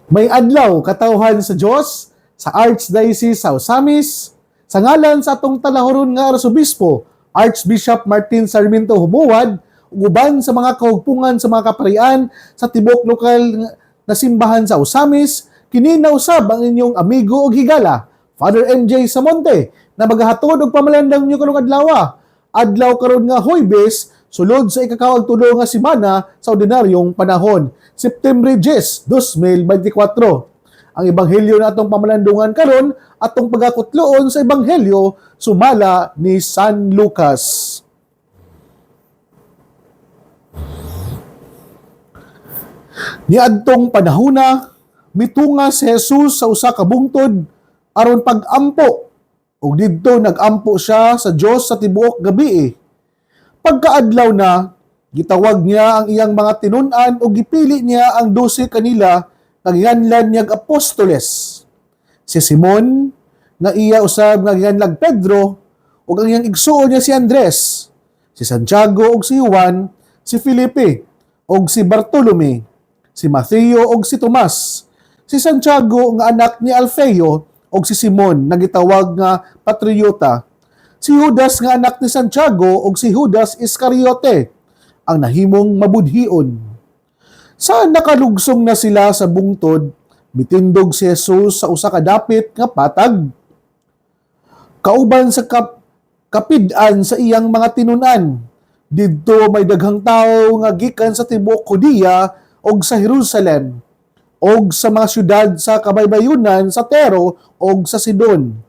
May adlaw katawhan sa Dios sa Archdiocese sa Osamis sa ngalan sa atong talahuron nga Arsobispo Archbishop Martin Sarmiento Humuad ug uban sa mga kahugpungan sa mga kaparian sa tibok lokal na simbahan sa Osamis kini nausab ang inyong amigo ug higala Father MJ Samonte na maghatod og pamalandang niyo karong adlaw karon nga Huwebes sulod sa ikakawag tulo nga semana sa ordinaryong panahon, September 10, 2024. Ang ebanghelyo na atong pamalandungan karon atong pagakutloon sa ebanghelyo sumala ni San Lucas. Niadtong panahona, mitunga si Jesus sa usa ka bungtod aron pag-ampo ug didto nag-ampo siya sa Dios sa tibuok gabii. Pagkaadlaw na, gitawag niya ang iyang mga tinun-an o gipili niya ang 12 kanila nga ginganlan niyag apostoles. Si Simon, nga iya usab nga ginganlag Pedro, ug ang iyang igsuon niya si Andres, si Santiago ug si Juan, si Felipe ug si Bartolome, si Mateo ug si Tomas, si Santiago nga anak ni Alfeo ug si Simon nga gitawag nga Patriota, si Judas nga anak ni Santiago ug si Judas Iscariote, ang nahimong mabudhion. Sa nakalugsong na sila sa bungtod, mitindog si Jesus sa usa ka dapit nga patag. Kauban sa kapid-an sa iyang mga tinun-an, didto may daghang tawo nga gikan sa tibuok Judea ug sa Jerusalem, ug sa mga syudad sa kabaybayunan sa Tiro ug sa Sidon.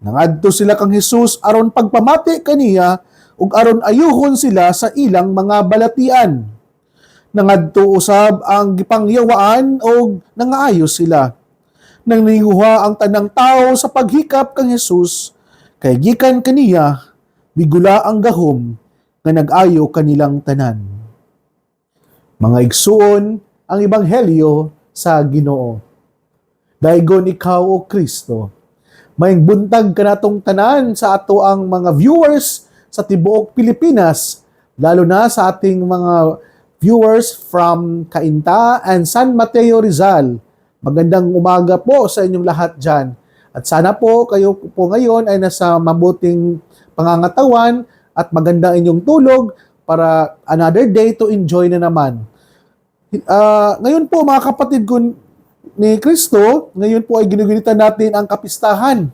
Nangadto sila kang Jesus aron pagpamati kaniya ug aron ayuhon sila sa ilang mga balatian. Nangadto usab ang gipangyawaan ug nangaayos sila. Nang ninguha ang tanang tawo sa paghikap kang Jesus, kay gikan kaniya bigula ang gahom nga nag-ayo kanilang tanan. Mga igsuon ang ebanghelyo sa Ginoo. Daygon ikaw o Kristo. Mayang buntag kanatong tanan sa ato ang mga viewers sa tibuok Pilipinas, lalo na sa ating mga viewers from Cainta and San Mateo Rizal. Magandang umaga po sa inyong lahat dyan. At sana po kayo po ngayon ay nasa mabuting pangangatawan at maganda inyong tulog para another day to enjoy na naman. Ngayon po mga kapatid ko ni Kristo, ngayon po ay ginugunitan natin ang kapistahan,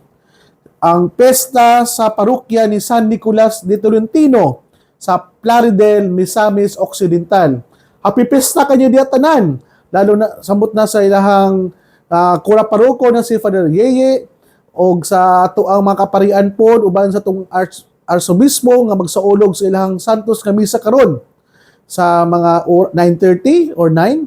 ang pesta sa parokya ni San Nicolas de Tolentino sa Plaridel, Misamis Occidental. Happy pesta kanyo diya tanan, lalo na samot na sa ilahang kura paroko na si Father Yeye o sa ato ang mga kaparian po uban sa itong arsobispo nga magsaulog sa ilahang santos nga misa karon sa mga 9:30 or 9.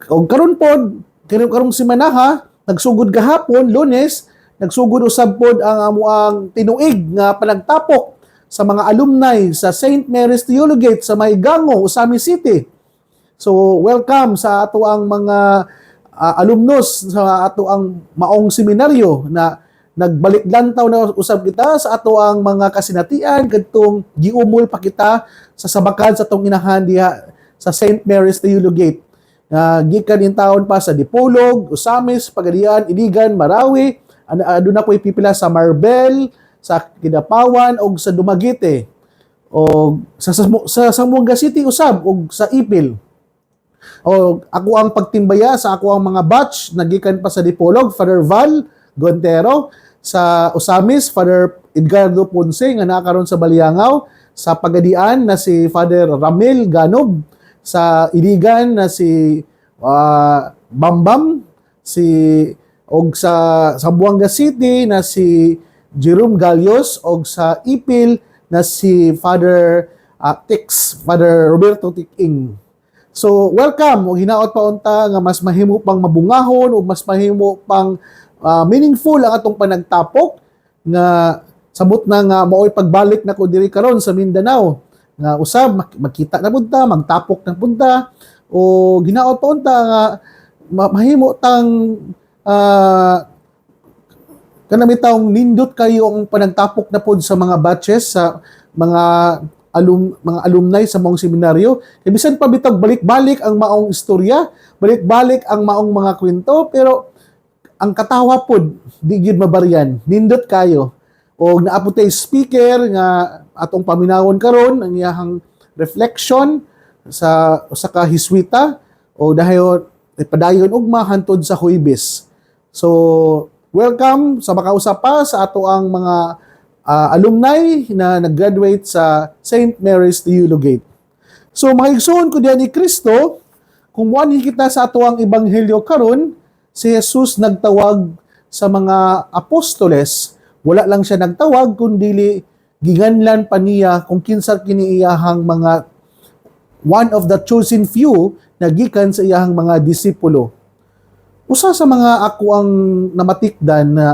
O karon pod, karong semana ha, nagsugod gahapon, Lunes, nagsugod usab pod ang amuang tinuig nga panagtapok sa mga alumni sa St. Mary's Theologate sa Maygango, Osamis City. So, welcome sa ato ang mga alumnos sa ato ang maong seminaryo na nagbalik lantaw na usab kita sa ato ang mga kasinatian kadtong giumol pa kita sa sabakan sa tong inahan diha sa St. Mary's Theologate. Gikan in taon pa sa Dipolog, Osamis, Pagadian, Iligan, Marawi, aduna po ipipila sa Marbel, sa Kidapawan o sa Dumaguete o sa Zamboanga City usab o sa Ipil. O ako ang pagtimbaya sa ako ang mga batch nagikan pa sa Dipolog, Father Val Gontero, sa Osamis, Father Edgardo Ponce nga nakaron sa Baliangaw, sa Pagadian na si Father Ramil Ganob, sa Iligan na si Bambam, og sa Zamboanga City na si Jerome Galios, og sa Ipil na si Father Father Roberto Tiking. So welcome og hinaot pa unta nga mas mahimo pang mabungahon o mas mahimo pang meaningful ang atong panagtapok nga samot na nga maoy pagbalik na ko diri karon sa Mindanao nga usab magkita na punta, magtapok na punta o ginaot pa unta nga mahimo tang kanami taong nindot kayo ang panagtapok na pod sa mga batches sa mga mga alumni sa maong seminaryo. Kaya bisan pa bitag balik-balik ang maong istorya, balik-balik ang maong mga kwento, pero ang katawa pod di gyud mabaryan. Nindot kayo. O naapod tay speaker nga atong paminawon karon ang iyahang reflection sa usa ka hiswita o dayon padayon ugma hantod sa Huwebes. So, welcome sa makausap pa sa ato ang mga alumni na nag-graduate sa St. Mary's Theologate. So, mga igsoon ko diyan ni Kristo, kung muan kita sa ato ang ebanghelyo karon, si Jesus nagtawag sa mga apostoles. Wala lang siya nagtawag kundi giganlan pa niya kung kinsa kini iyahang mga one of the chosen few na gikan sa iyahang mga disipulo. Usa sa mga ako ang namatikdan na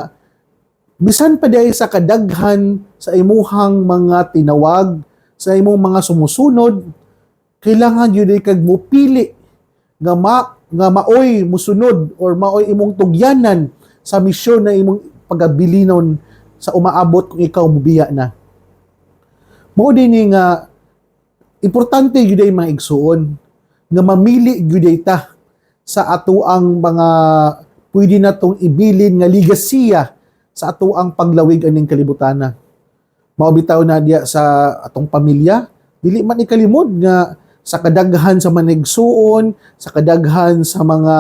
bisan pa diay sa kadaghan sa imuhang mga tinawag, sa imong mga sumusunod, kailangan yun kag mupili nga maoy musunod or maoy imong tugyanan sa misyon na imong pagabilinon sa umaabot kung ikaw mubiya na. Mao din nga importante gyud ay mga igsuon nga mamili gyud ta sa ato ang mga pwede natong ibilin nga ligasiya sa ato ang paglawig aning kalibutana. Mao bitaw na diya sa atong pamilya, dili man ikalimod nga sa kadaghan sa manigsuon, sa kadaghan sa mga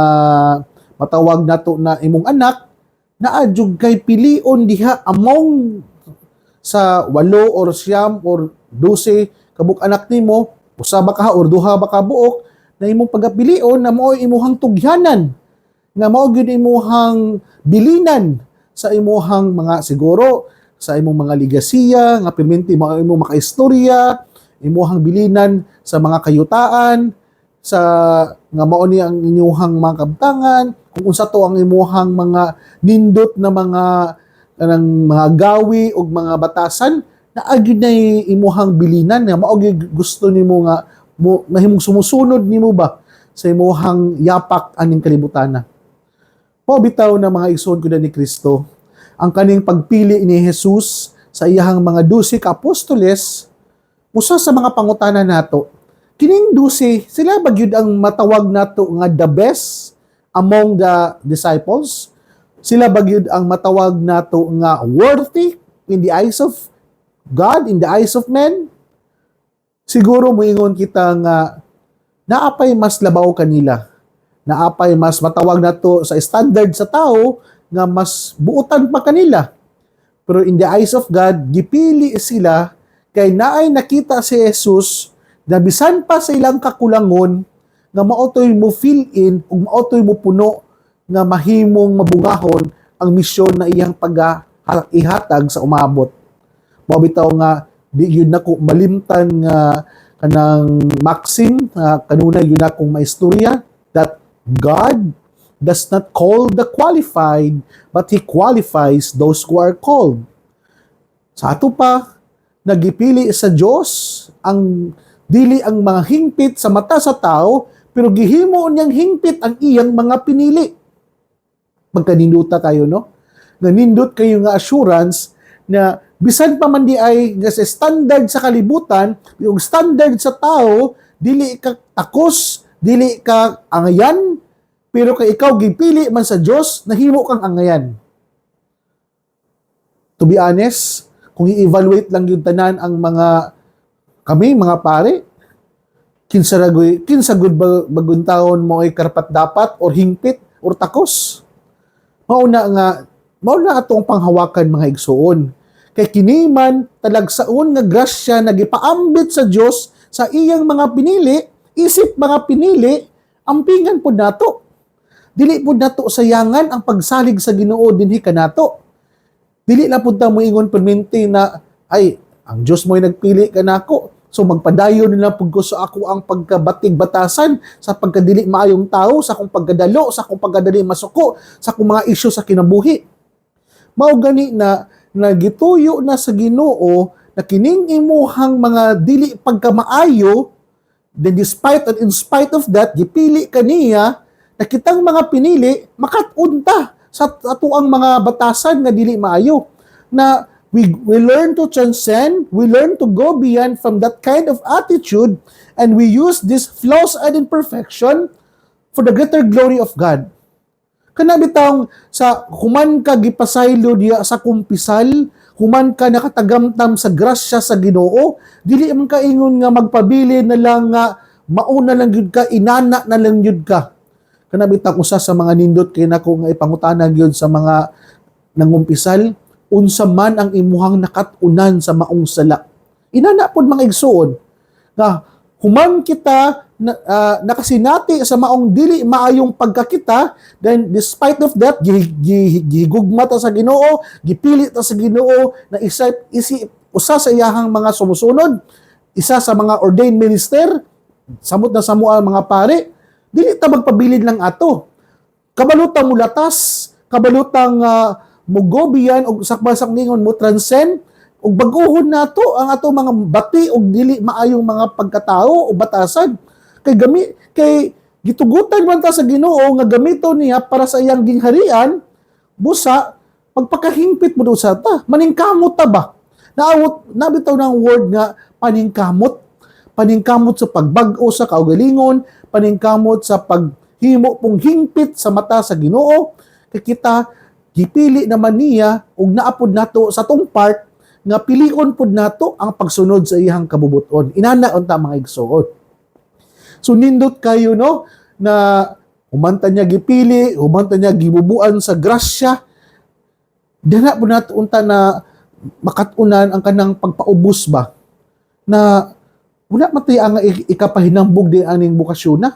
matawag nato na imong anak, naadjug kay pilion diha among sa 8 or 9 or 12 kabuk anak nimo, usa ba ka or duha ba ka buok na imong pagapilion na mao imuhang tugyanan, nga mao gyud imuhang bilinan sa imuhang mga siguro sa imong mga ligasiya nga perminti mao imong makaistorya, imuhang bilinan sa mga kayutaan, sa nga mao ni ang inyuhang mga kabtangan, kung unsa to ang imuhang mga nindot na mga gawi o mga batasan na agyud na imuhang bilinan nga mao gyud gusto nimo nga mahimong sumusunod nimo ba sa imuhang yapak aning kalibutana. Mao bitaw na mga igsoon ko ni Kristo, ang kaning pagpili ni Jesus sa iyahang mga 12 ka apostoles, usa sa mga pangutana nato, kining 12 sila ba gyud ang matawag nato nga the best among the disciples? Sila ba gyud ang matawag nato nga worthy in the eyes of God, in the eyes of men? Siguro moingon kita nga naapay mas labaw kanila, naapay mas matawag nato sa standard sa tao nga mas buutan pa kanila. Pero in the eyes of God, gipili sila kay naay nakita si Jesus na bisan pa sa ilang kakulangon nga maotoy mo fill in ug maotoy mo puno nga mahimong mabungahon ang misyon na iyang ihatag sa umabot. Mao bitaw nga di gyud nako malimtan nga kanang maxim kanunay gyud akong maistorya that God does not call the qualified but He qualifies those who are called. Sa ato pa nagipili sa Dios ang dili ang mga hingpit sa mata sa tao, pero gihimo niyang hingpit ang iyang mga pinili. Magkaninduta kayo, no? Nanindot kayo nga assurance na bisan pa man di ay nga sa standard sa kalibutan, yung standard sa tao, dili ka takos, dili ka angayan, pero kay ikaw gipili man sa Dios, nahimo kang angayan. To be honest, kung i-evaluate lang yung tanan ang kami mga pare, kinsa gud bagun taon mo ay karapat dapat or hingpit or takos. Mao na atong panghawakan mga igsoon. Kay kini man talagsaon nga grasya nagipaambit sa Dios sa iyang mga pinili, isip mga pinili, ampingan pud nato. Dili pud nato sayangan ang pagsalig sa Ginoo dinhi kanato. Dili na pud ta moingon perminti na ay ang Dios mo'y nagpili kanako. So magpadayon nila pud ko sa ako ang pagkabatig batasan sa pagkadili maayong tao, sa akong pagkadalo, sa akong pagkadali masuko, sa akong mga isyu sa kinabuhi. Mao gani na nagituyo na sa Ginoo na kining imuhang mga dili pagkamaayo, then despite and in spite of that, gipili kaniya na kitang mga pinili makatunta sa atuang mga batasan nga dili maayo, na We learn to transcend, we learn to go beyond from that kind of attitude, and we use this flaws and imperfection for the greater glory of God. Kanabitang sa human ka gipasaylo diya sa kumpisal, human ka nakatagamtam sa grasya sa Ginoo, dili man ka ingon nga magpabili na lang nga mauna lang gyud ka, inana na lang gyud ka. Kanabitang usa sa mga nindot kay nako nga ipangutana gyud sa mga nangumpisal, unsa man ang imuhang nakatunan sa maong sala. Inana pod mga igsuon nga human kita nakasinati sa maong dili maayong pagkakita, then despite of that gihigugma ta sa Ginoo, gipili ta sa Ginoo na usa sa iyahang mga sumusunod, isa sa mga ordained minister, samot na samua mga pare, dili ta magpabilin lang ato. Kabalutang mulatas, kabalutang mugobiyan og sakbasak ningon mo transcend ug bag-ohon nato ang ato mga bati og dili maayong mga pagkatao o batasan kay gitugutan man ta sa Ginoo nga gamito niya para sa iyang gingharian, busa pagpakahimpit mo sa ta, maningkamot ta ba? Nabitaw ng word nga paningkamot sa pagbag-o sa kaugalingon, paningkamot sa paghimo pong hingpit sa mata sa Ginoo, kay kita gipili naman niya ug naapod nato sa tong part nga pilion pod nato ang pagsunod sa iyang kabubuton. Inana unta mga igsuon. So nindot kayo no na humanta niya gipili, humanta niya gibubuan sa grasya. Dana po nato unta na makatunan ang kanang pagpaubos ba na wala matay ang ikapahinambog di aning bukasyon na.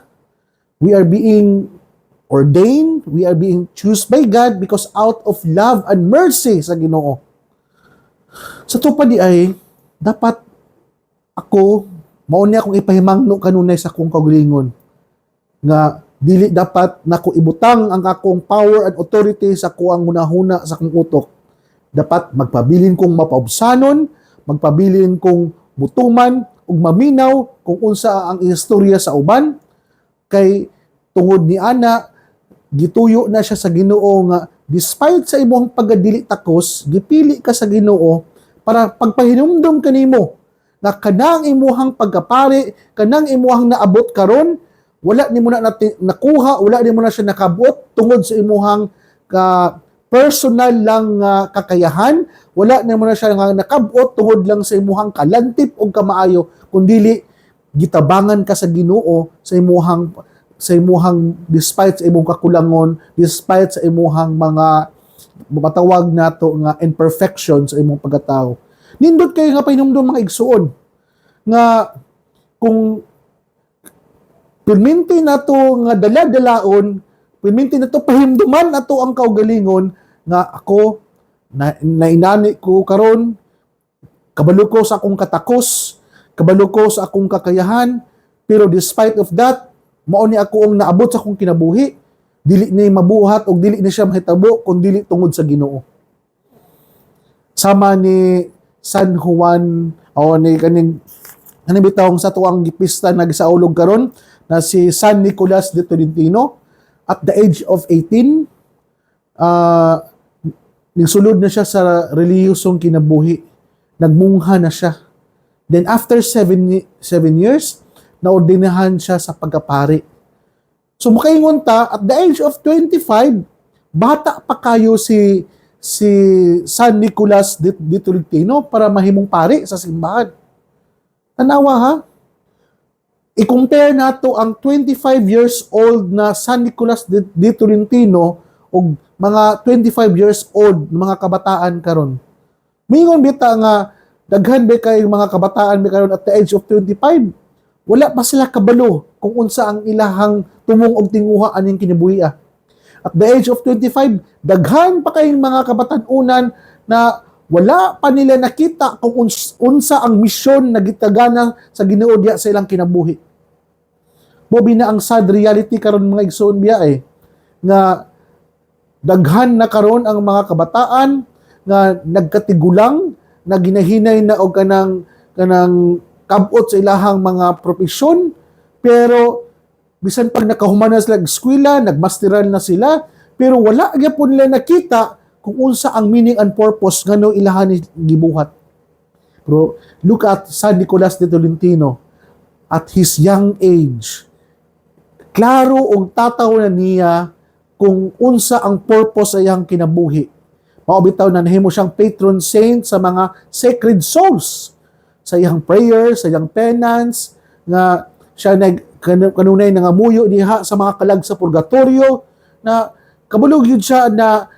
We are being ordained, we are being chosen by God because out of love and mercy sa Ginoo. Sa tupad di ay dapat ako mao ni akong ipahimangno kanunay sa akong kaugalingon nga dili dapat nako ibutang ang akong power and authority sa kuang hunahuna sa akong utok. Dapat magpabilin kong mapaubsanon, magpabilin kong mutuman ug maminaw kung unsa ang istorya sa uban, kay tungod ni ana gituyo na siya sa Ginoo nga despite sa imong pagdili takos, gipili ka sa Ginoo para pagpahinumdom kanimo na kanang imuhang pagkapari, kanang imuhang naabot karon, wala nimo na nakuha, wala nimo na siya nakabot tungod sa imuhang personal lang kakayahan, wala nimo na siya nakabot tungod lang sa imuhang kalantip o kamaayo, kundili gitabangan ka sa Ginoo sa imuhang despite sa imong kakulangon, despite sa imuhang mga matawag nato nga imperfection sa imong pagkatao. Nindot kayo nga pahinumdom mga igsuon nga kung perminti nato nga dala-dalaon, perminti nato pahimduman nato ang kaugalingon nga ako nainani ko karon, kabalo ko sa akong katakos, kabalo ko sa akong kakayahan, pero despite of that, mao ni ako ang naabot sa akong kinabuhi, dili ni mabuhat o dili ni siya mahitabo kung dili tungod sa Ginoo. Sama ni San Juan o ni kaning bitawng sa tuang gipista nagsaulog karon na si San Nicolas de Tolentino at the age of 18 nagsulod na siya sa relihiyosong kinabuhi, nagmungha na siya. Then after 7 years naordinahan siya sa pagkapari. So makaingon ta at the age of 25 bata pa kayo si San Nicolas de Tolentino para mahimong pari sa simbahan. Tanawa ha? I-compare nato ang 25 years old na San Nicolas de Tolentino o mga 25 years old na mga kabataan karon. Mingon bita nga daghan ba kay mga kabataan ba karon at the age of 25? Wala pa sila kabalo kung unsa ang ilahang tumong og tinguha aning kinabuhi. At the age of 25, daghan pa kayong mga kabatan-unan na wala pa nila nakita kung unsa ang misyon na gitagana sa Ginoo diya sa ilang kinabuhi. Mobi na ang sad reality karon mga igsoon biya nga daghan na karon ang mga kabataan nga nagkatigulang, na ginahinay na og kanang kabot sa ilahang mga propesyon, pero bisan pag nakahuman na sila eskwela, nagmasteral na sila, pero wala gyapon nila nakita kung unsa ang meaning and purpose ngano ilahan ni gibuhat. Pero look at San Nicolas de Tolentino at his young age. Klaro og tataw na niya kung unsa ang purpose sa iyang kinabuhi. Mao bitaw na nahimo siyang patron saint sa mga sacred souls. Sa iyang prayer, sa iyang penance, nga siya kanunay nangamuyo diha sa mga kalag sa purgatorio, na kabulog yun siya na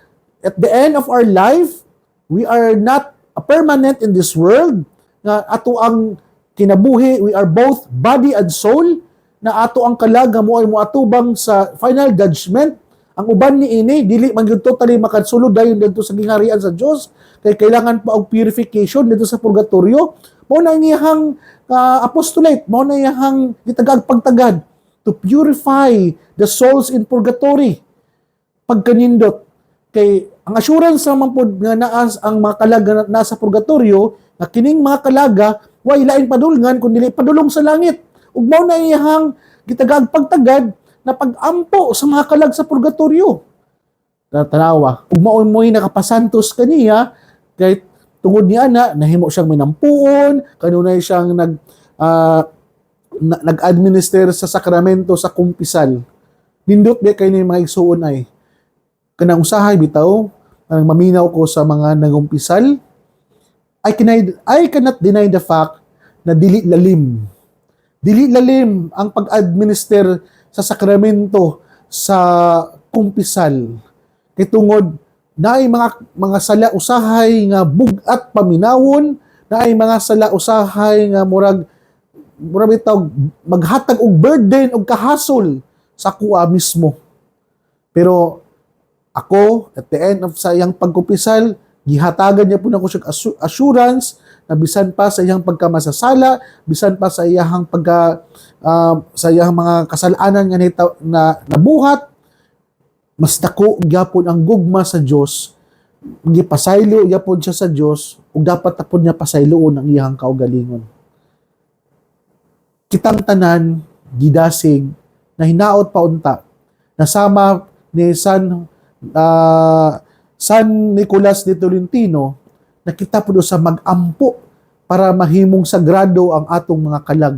at the end of our life, we are not a permanent in this world, nga ato ang kinabuhi, we are both body and soul, na ato ang kalag nga mo ay moatubang sa final judgment. Ang uban ni ini dili man gyud totally makasulod dayon didto sa gingharian sa Dios, kay kailangan pa og purification dito sa purgatorio. Mao na iyang apostolate, mao na iyang gitagag pagtagad to purify the souls in purgatory. Pagkanindot kay ang assurance naman pod nga naas ang mga kalaga na nasa purgatorio, nga kining mga kalaga way lain padulngan kun dili padulong sa langit. Ug mao na iyang gitagag pagtagad na pag-ampo sa mga kalag sa purgatorio. Tanawa, ug mao mo'y nakapasantos kaniya kay tungod niya na nahimo siyang minampuon, kanunay siyang nag-administer sa sakramento sa kumpisal. Nindot ba kay ni mga igsuon ay kanang usahay bitaw, ang maminaw ko sa mga nagumpisal, I cannot deny the fact na dili lalim. Dili lalim ang pag-administer sa sakramento sa kumpisal. Kay tungod naay mga sala usahay nga bugat paminawon, naay mga sala usahay nga murag bitaw maghatag og burden og kahasol sa kuha mismo. Pero ako, at the end of sa iyang pagkumpisal, gihatagan niya po na ko siya assurance na bisan pa sa iyang pagkamasasala, bisan pa sa iyang sa iyang mga kasalanan nga na nabuhat, mas dako gyapon ang gugma sa Dios, gipasaylo gyapon siya sa Dios, ug dapat tapon niya pasayloon ang iyang kaugalingon. Kitang tanan gidasig na hinaot paunta nasama ni San Nicolas de Tolentino, nakita po sa mag-ampo para mahimong sagrado ang atong mga kalag.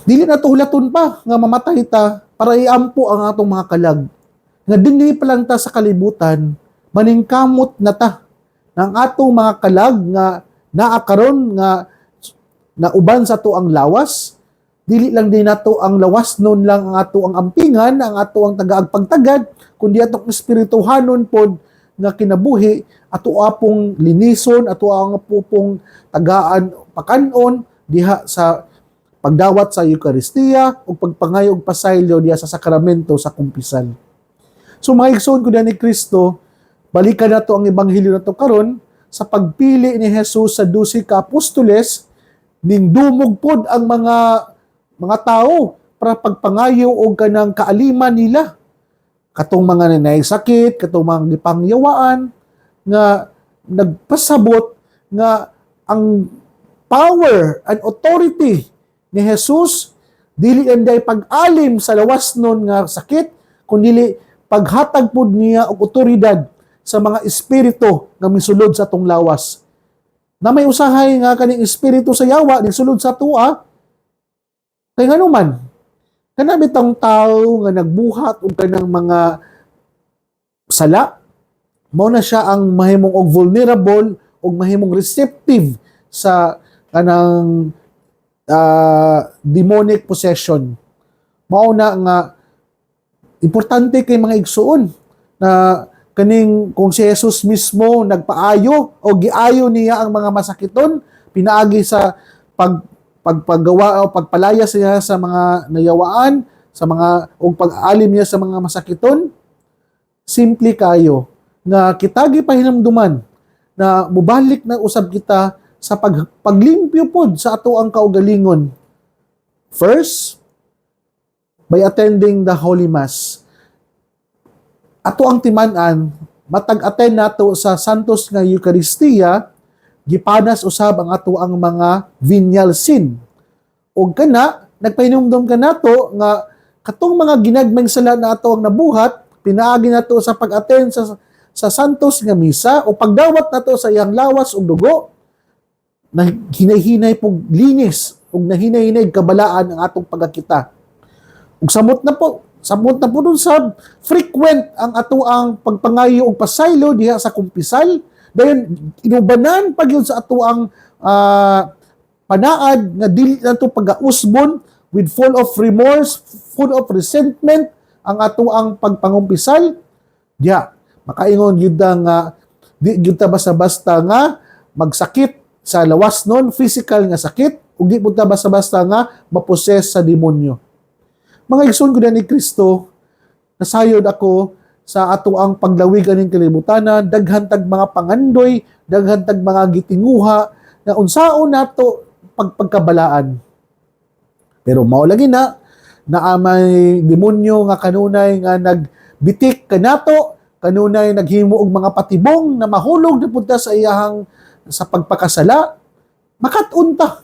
Dili na tuhulaton pa nga mamatay ta para iampo ang atong mga kalag. Nga dinhi pa lang ta sa kalibutan, maningkamot na ta ng atong mga kalag nga naakaron nga nauban sa to ang lawas. Dili lang din nato ang lawas nun lang ang ato ang ampingan, ang ato ang tagaagpagtagad, kundi atong espirituhanon pod nga kinabuhi, ato apong linison, ato ang pupong tagaan pakanon diha sa pagdawat sa Eucharistia o pagpangayo og pasaylo diha sa sakramento sa kumpisal. So mga igsoon ko ni Kristo, balikan nato ang ebanghelyo nato karon sa pagpili ni Jesus sa 12 ka apostoles, ning dumog pod ang mga tao para pagpangayo og kanang kaaliman nila. Katong mga nanay sakit, katong mga gipangyawaan nga nagpasabot nga ang power and authority ni Jesus dili anday pag-alim sa lawas nun nga sakit, kundi paghatag pod niya og otoridad sa mga espiritu nga misulod sa atong lawas. Na may usahay nga kaning espiritu sa yawa nisulod sa tua, kay ngano man kana bitang tao nga nagbuhat og kanang mga sala, mao na siya ang mahimong og vulnerable og mahimong receptive sa kanang demonic possession. Mao na nga importante kay mga igsuon na kaning kung si Jesus mismo nagpaayo o giayo niya ang mga masakiton, pinaagi sa pagpagawa o pagpalayas niya sa mga nayawaan, sa mga o pag-alim niya sa mga masakiton, simple kayo nga kitagi pahinamduman na mubalik na usab kita sa paglimpyo pod sa ato ang kaugalingon. First, by attending the Holy Mass. Ato ang timan-an, matag-attend nato sa Santos nga Eucharistia, gipanas usab ang ato ang mga venial sin. O kana, nagpahinumdum ka nato nga katong mga ginagmay sala na ato ang nabuhat, pinaagi nato sa pag-attend sa santos nga misa o pagdawat nato sa iyang lawas ug dugo, na hinay-hinay pog linis ug nahinay-hinay kabalaan ang atong pagakita. Ug samot na po dun sa frequent ang ato ang pagpangayo og pasaylo diha sa kumpisal, dayon inubanan pag yun sa ato ang panaad nga dili nato pagausbon with full of remorse, full of resentment ang ato ang pagpangumpisal. Diya makaingon gyud nga di gyud ta basta-basta nga magsakit sa lawas nun, physical nga sakit, ug di punta basta-basta nga maposes sa demonyo. Mga igsoon ko ni Kristo, nasayod ako sa ato ang paglawig aning kalibutan, daghan tag mga pangandoy, daghan tag mga gitinguha na unsaon nato pagkabalaan. Pero mao lagi na may demonyo nga kanunay nga nagbitik kanato, kanunay naghimo og mga patibong na mahulog na punta sa iyahang sa pagpakasala. Makatunta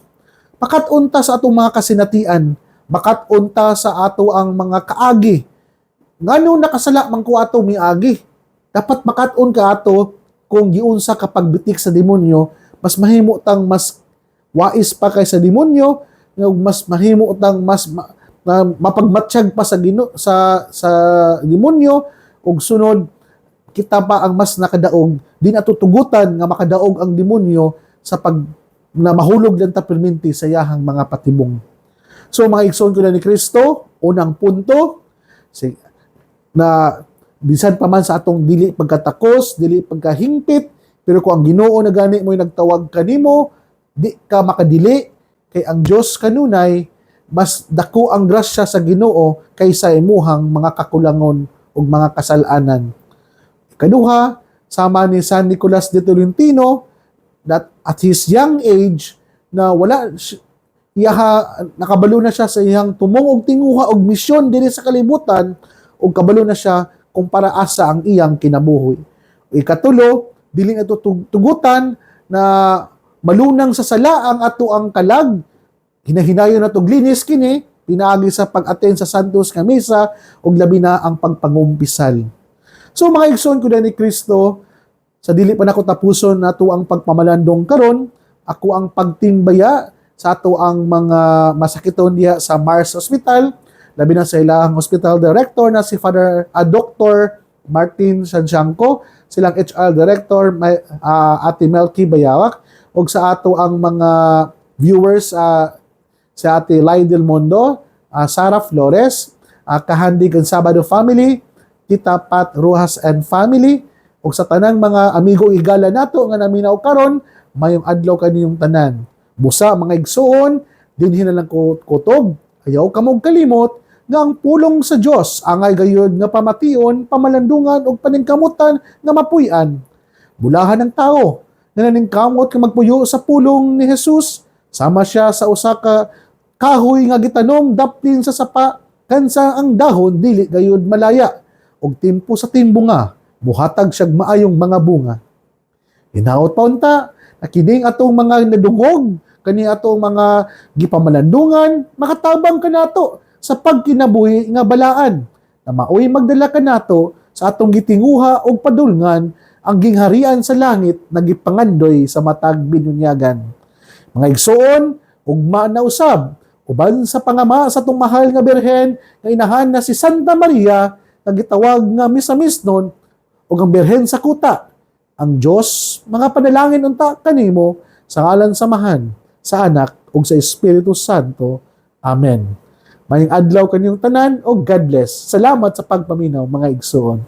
sa atong mga kasinatian, makatunta sa ato ang mga kaagi. Ngano nakasala man ko ato miagi? Dapat makatun ka ato kung giunsa ka pagbitik sa demonyo, mas mahimo tang mas wais pa kay sa demonyo, mas mahimo tang mas mapagmatsyag pa sa demonyo, ug sunod kita pa ang mas nakadaog, di natutugutan nga makadaog ang demonyo sa na mahulog lang tapirminti sa yahang mga patibong. So mga igsoon ko na ni Kristo, unang punto, na bisan pa man sa atong dili pagkatakos, dili pagkahingpit, pero kung ang Ginoo na gani mo'y nagtawag kanimo, di ka makadili, kay ang Diyos kanunay, mas dako ang grasya sa Ginoo kaysa imuhang mga kakulangon ug mga kasalanan. Ikaduha, sama ni San Nicolas de Tolentino, that at his young age, na nakabalo na siya sa iyang tumong og tinguha og misyon diri sa kalibutan, ug kabalo na siya kung para asa ang iyang kinabuhi. Ikatulo, dili ito tugutan na malunang sa sala ang ato ang kalag, hinahinayon na to glinis kini, pinaagi sa pag-attend sa santos nga misa, ug labi na ang pagpangumpisal. So mga igsoon ko ni Kristo, sa dili pa nako tapuson nato ang pagpamalandong karon, ako ang pagtimbaya sa ato ang mga masakiton diha sa Mars Hospital, labi na sa ilahang hospital director na si Father Dr. Martin Santiago, silang HR director Ate Melky Bayawak, ug sa ato ang mga viewers si Ate Lydel Mondo, Sarah Flores, Kahandi Sabado family, Tita Pat Rojas and family, ug sa tanang mga amigo igala nato nga naminaw karon, mayong adlaw kaniyong tanan. Busa mga igsoon, dinhi na lang kutob, ayaw ka mong kalimot nga ang pulong sa Dios angay gayud nga pamation, pamalandungan ug paningkamutan nga mapuy-an. Bulahan ng tao nga naningkamot nga magpuyo sa pulong ni Jesus, sama siya sa usa ka kahoy nga gitanom daplin sa sapa, kansa ang dahon dili gayud malaya, ug timpo sa timbunga buhatag siyag maayong mga bunga. Hinaot pa unta, nakining atong mga nadungog, kani atong mga gipamalandungan, makatabang kanato sa pagkinabuhi nga balaan, na maoy magdala kanato sa atong gitinguha og padulngan ang gingharian sa langit na gipangandoy sa matag binunyagan. Mga igsoon, ugma na usab, uban sa pangama sa atong mahal nga Birhen nga inahan na si Santa Maria, nga gitawag nga misamisnon, ug ang Birhen sa kuta, ang Dios mga panalangin unta kanimo sa ngalan samahan sa Anak ug sa Espiritu Santo. Amen. Mayong adlaw kaniyong tanan o God bless. Salamat sa pagpaminaw mga igsoon.